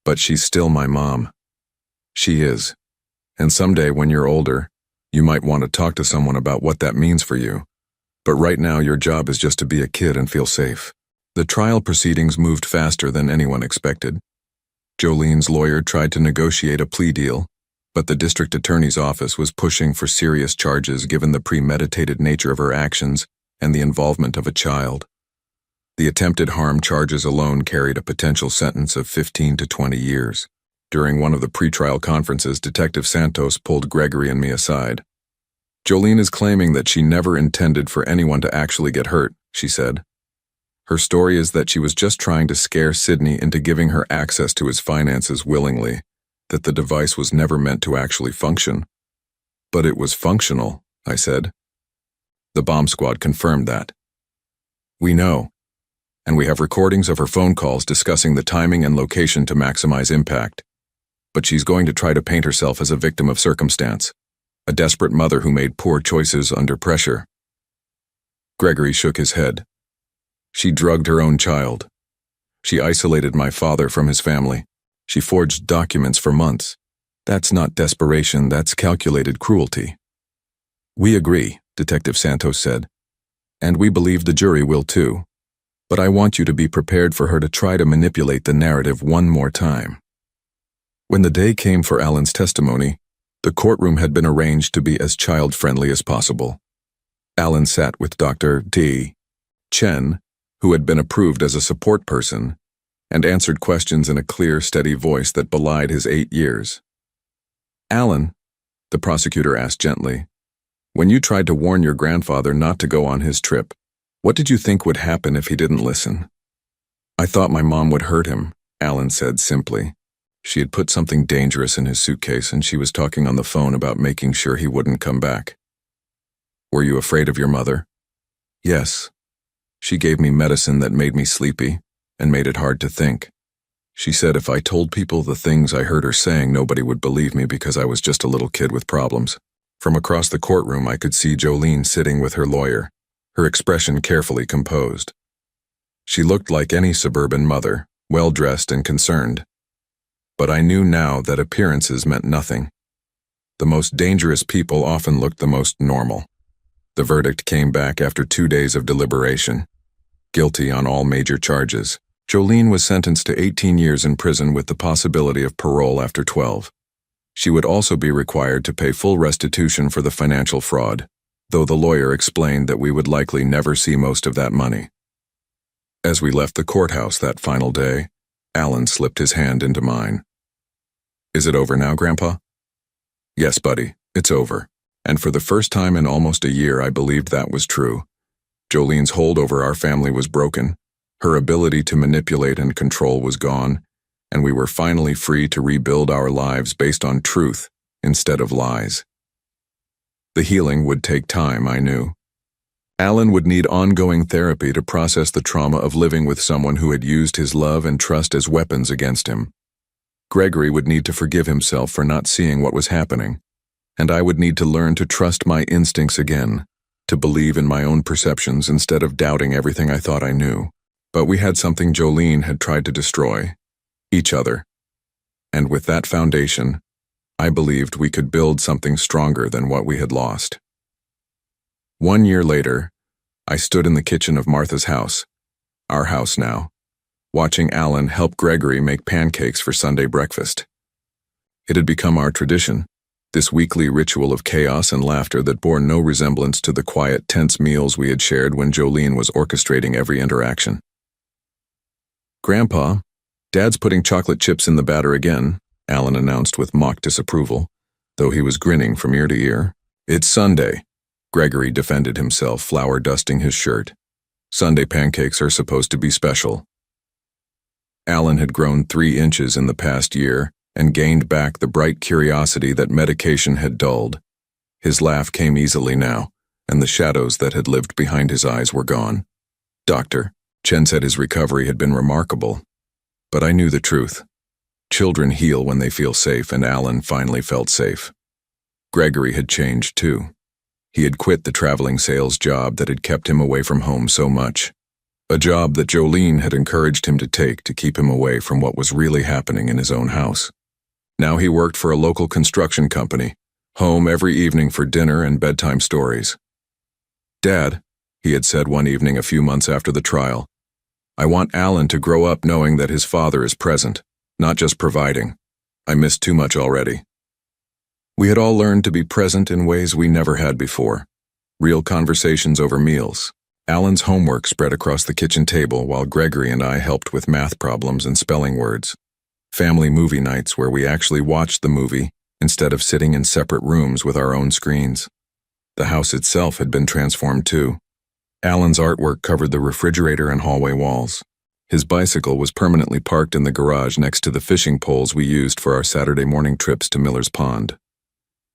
But she's still my mom. She is. And someday when you're older, you might want to talk to someone about what that means for you. But right now your job is just to be a kid and feel safe." The trial proceedings moved faster than anyone expected. Jolene's lawyer tried to negotiate a plea deal, but the district attorney's office was pushing for serious charges given the premeditated nature of her actions and the involvement of a child. The attempted harm charges alone carried a potential sentence of 15 to 20 years. During one of the pretrial conferences, Detective Santos pulled Gregory and me aside. "Jolene is claiming that she never intended for anyone to actually get hurt," she said. "Her story is that she was just trying to scare Sydney into giving her access to his finances willingly, that the device was never meant to actually function." "But it was functional," I said. "The bomb squad confirmed that." "We know. And we have recordings of her phone calls discussing the timing and location to maximize impact. But she's going to try to paint herself as a victim of circumstance, a desperate mother who made poor choices under pressure." Gregory shook his head. "She drugged her own child. She isolated my father from his family. She forged documents for months. That's not desperation, that's calculated cruelty." "We agree," Detective Santos said. "And we believe the jury will too. But I want you to be prepared for her to try to manipulate the narrative one more time." When the day came for Alan's testimony, the courtroom had been arranged to be as child-friendly as possible. Alan sat with Dr. D. Chen, who had been approved as a support person, and answered questions in a clear, steady voice that belied his 8 years. "Alan," the prosecutor asked gently, "when you tried to warn your grandfather not to go on his trip, what did you think would happen if he didn't listen?" I thought my mom would hurt him, Alan said simply. She had put something dangerous in his suitcase and she was talking on the phone about making sure he wouldn't come back. Were you afraid of your mother? Yes. She gave me medicine that made me sleepy and made it hard to think. She said if I told people the things I heard her saying, nobody would believe me because I was just a little kid with problems. From across the courtroom, I could see Jolene sitting with her lawyer, her expression carefully composed. She looked like any suburban mother, well-dressed and concerned. But I knew now that appearances meant nothing. The most dangerous people often looked the most normal. The verdict came back after 2 days of deliberation. Guilty on all major charges. Jolene was sentenced to 18 years in prison with the possibility of parole after 12. She would also be required to pay full restitution for the financial fraud, though the lawyer explained that we would likely never see most of that money. As we left the courthouse that final day, Alan slipped his hand into mine. Is it over now, Grandpa? Yes, buddy, it's over. And for the first time in almost a year, I believed that was true. Jolene's hold over our family was broken. Her ability to manipulate and control was gone, and we were finally free to rebuild our lives based on truth instead of lies. The healing would take time, I knew. Alan would need ongoing therapy to process the trauma of living with someone who had used his love and trust as weapons against him. Gregory would need to forgive himself for not seeing what was happening, and I would need to learn to trust my instincts again, to believe in my own perceptions instead of doubting everything I thought I knew. But we had something Jolene had tried to destroy, each other. And with that foundation, I believed we could build something stronger than what we had lost. 1 year later, I stood in the kitchen of Martha's house, our house now, watching Alan help Gregory make pancakes for Sunday breakfast. It had become our tradition, this weekly ritual of chaos and laughter that bore no resemblance to the quiet, tense meals we had shared when Jolene was orchestrating every interaction. Grandpa, Dad's putting chocolate chips in the batter again, Alan announced with mock disapproval, though he was grinning from ear to ear. It's Sunday, Gregory defended himself, flour dusting his shirt. Sunday pancakes are supposed to be special. Alan had grown 3 inches in the past year and gained back the bright curiosity that medication had dulled. His laugh came easily now, and the shadows that had lived behind his eyes were gone. Doctor, Chen said his recovery had been remarkable. But I knew the truth. Children heal when they feel safe, and Alan finally felt safe. Gregory had changed too. He had quit the traveling sales job that had kept him away from home so much. A job that Jolene had encouraged him to take to keep him away from what was really happening in his own house. Now he worked for a local construction company, home every evening for dinner and bedtime stories. Dad, he had said one evening a few months after the trial, I want Alan to grow up knowing that his father is present, not just providing. I miss too much already. We had all learned to be present in ways we never had before. Real conversations over meals. Alan's homework spread across the kitchen table while Gregory and I helped with math problems and spelling words. Family movie nights where we actually watched the movie instead of sitting in separate rooms with our own screens. The house itself had been transformed too. Alan's artwork covered the refrigerator and hallway walls. His bicycle was permanently parked in the garage next to the fishing poles we used for our Saturday morning trips to Miller's Pond.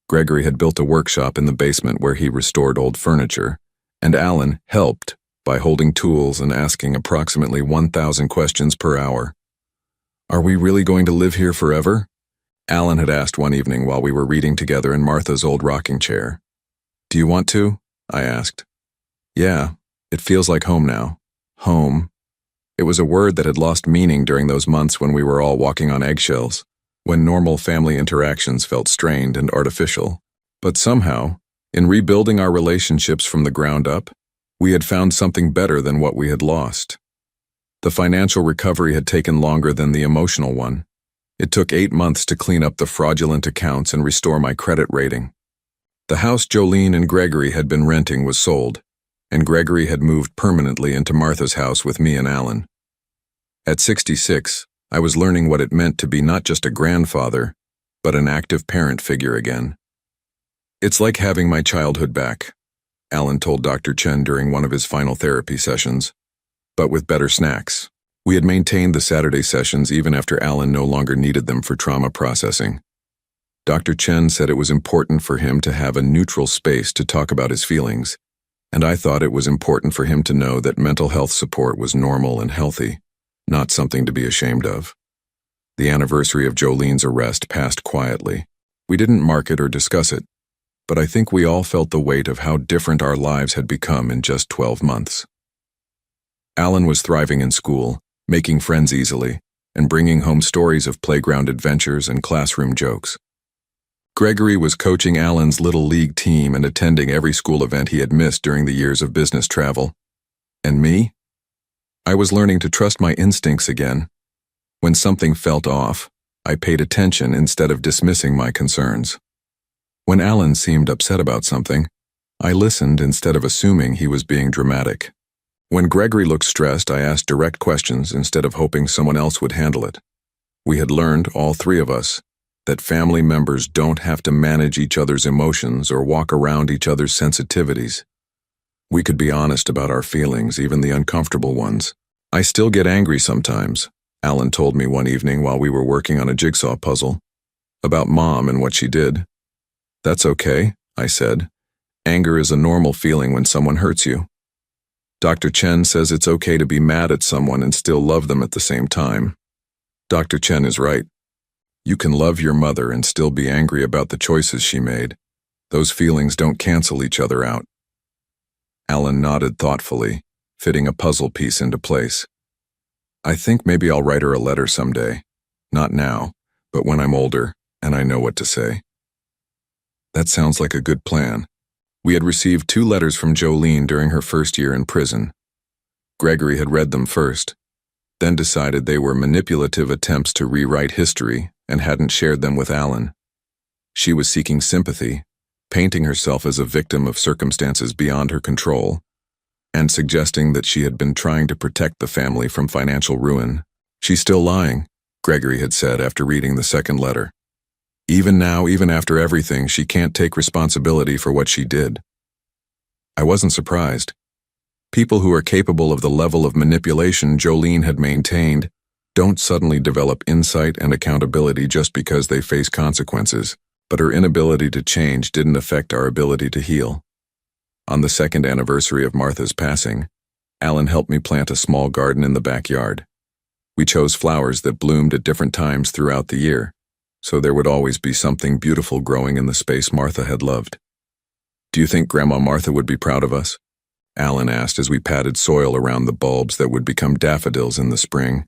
Gregory had built a workshop in the basement where he restored old furniture, and Alan helped by holding tools and asking approximately 1,000 questions per hour. Are we really going to live here forever? Alan had asked one evening while we were reading together in Martha's old rocking chair. Do you want to? I asked. Yeah, it feels like home now. Home. It was a word that had lost meaning during those months when we were all walking on eggshells, when normal family interactions felt strained and artificial. But somehow, in rebuilding our relationships from the ground up, we had found something better than what we had lost. The financial recovery had taken longer than the emotional one. It took 8 months to clean up the fraudulent accounts and restore my credit rating. The house Jolene and Gregory had been renting was sold, and Gregory had moved permanently into Martha's house with me and Alan. At 66, I was learning what it meant to be not just a grandfather, but an active parent figure again. It's like having my childhood back, Alan told Dr. Chen during one of his final therapy sessions, but with better snacks. We had maintained the Saturday sessions even after Alan no longer needed them for trauma processing. Dr. Chen said it was important for him to have a neutral space to talk about his feelings, and I thought it was important for him to know that mental health support was normal and healthy, not something to be ashamed of. The anniversary of Jolene's arrest passed quietly. We didn't mark it or discuss it, but I think we all felt the weight of how different our lives had become in just 12 months. Alan was thriving in school, making friends easily, and bringing home stories of playground adventures and classroom jokes. Gregory was coaching Alan's little league team and attending every school event he had missed during the years of business travel. And me? I was learning to trust my instincts again. When something felt off, I paid attention instead of dismissing my concerns. When Alan seemed upset about something, I listened instead of assuming he was being dramatic. When Gregory looked stressed, I asked direct questions instead of hoping someone else would handle it. We had learned, all three of us, that family members don't have to manage each other's emotions or walk around each other's sensitivities. We could be honest about our feelings, even the uncomfortable ones. I still get angry sometimes, Alan told me one evening while we were working on a jigsaw puzzle, about Mom and what she did. That's okay, I said. Anger is a normal feeling when someone hurts you. Dr. Chen says it's okay to be mad at someone and still love them at the same time. Dr. Chen is right. You can love your mother and still be angry about the choices she made. Those feelings don't cancel each other out. Alan nodded thoughtfully, fitting a puzzle piece into place. I think maybe I'll write her a letter someday. Not now, but when I'm older and I know what to say. That sounds like a good plan. We had received 2 letters from Jolene during her first year in prison. Gregory had read them first, then decided they were manipulative attempts to rewrite history and hadn't shared them with Alan. She was seeking sympathy, painting herself as a victim of circumstances beyond her control, and suggesting that she had been trying to protect the family from financial ruin. She's still lying, Gregory had said after reading the second letter. Even now, even after everything, she can't take responsibility for what she did. I wasn't surprised. People who are capable of the level of manipulation Jolene had maintained don't suddenly develop insight and accountability just because they face consequences, but her inability to change didn't affect our ability to heal. On the second anniversary of Martha's passing, Alan helped me plant a small garden in the backyard. We chose flowers that bloomed at different times throughout the year, so there would always be something beautiful growing in the space Martha had loved. Do you think Grandma Martha would be proud of us? Alan asked as we patted soil around the bulbs that would become daffodils in the spring.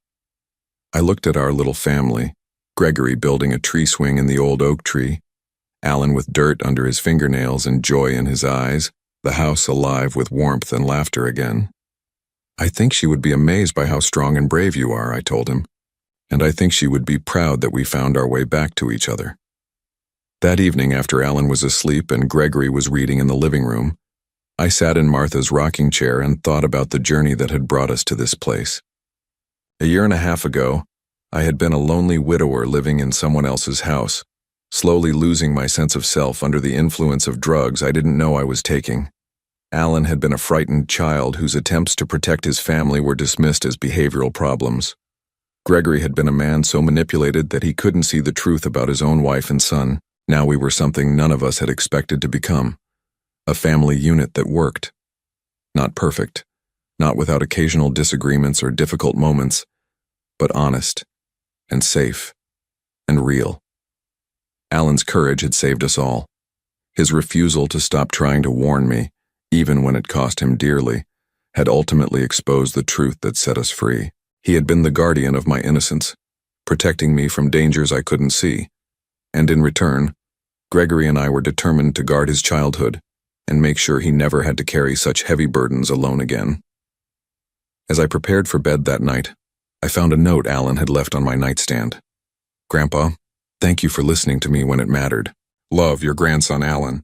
I looked at our little family, Gregory building a tree swing in the old oak tree, Alan with dirt under his fingernails and joy in his eyes, the house alive with warmth and laughter again. I think she would be amazed by how strong and brave you are, I told him. And I think she would be proud that we found our way back to each other. That evening, after Alan was asleep and Gregory was reading in the living room, I sat in Martha's rocking chair and thought about the journey that had brought us to this place. 1.5 years ago, I had been a lonely widower living in someone else's house, slowly losing my sense of self under the influence of drugs I didn't know I was taking. Alan had been a frightened child whose attempts to protect his family were dismissed as behavioral problems. Gregory had been a man so manipulated that he couldn't see the truth about his own wife and son. Now we were something none of us had expected to become. A family unit that worked. Not perfect, not without occasional disagreements or difficult moments, but honest, and safe, and real. Alan's courage had saved us all. His refusal to stop trying to warn me, even when it cost him dearly, had ultimately exposed the truth that set us free. He had been the guardian of my innocence, protecting me from dangers I couldn't see. And in return, Gregory and I were determined to guard his childhood and make sure he never had to carry such heavy burdens alone again. As I prepared for bed that night, I found a note Alan had left on my nightstand. Grandpa, thank you for listening to me when it mattered. Love, your grandson Alan.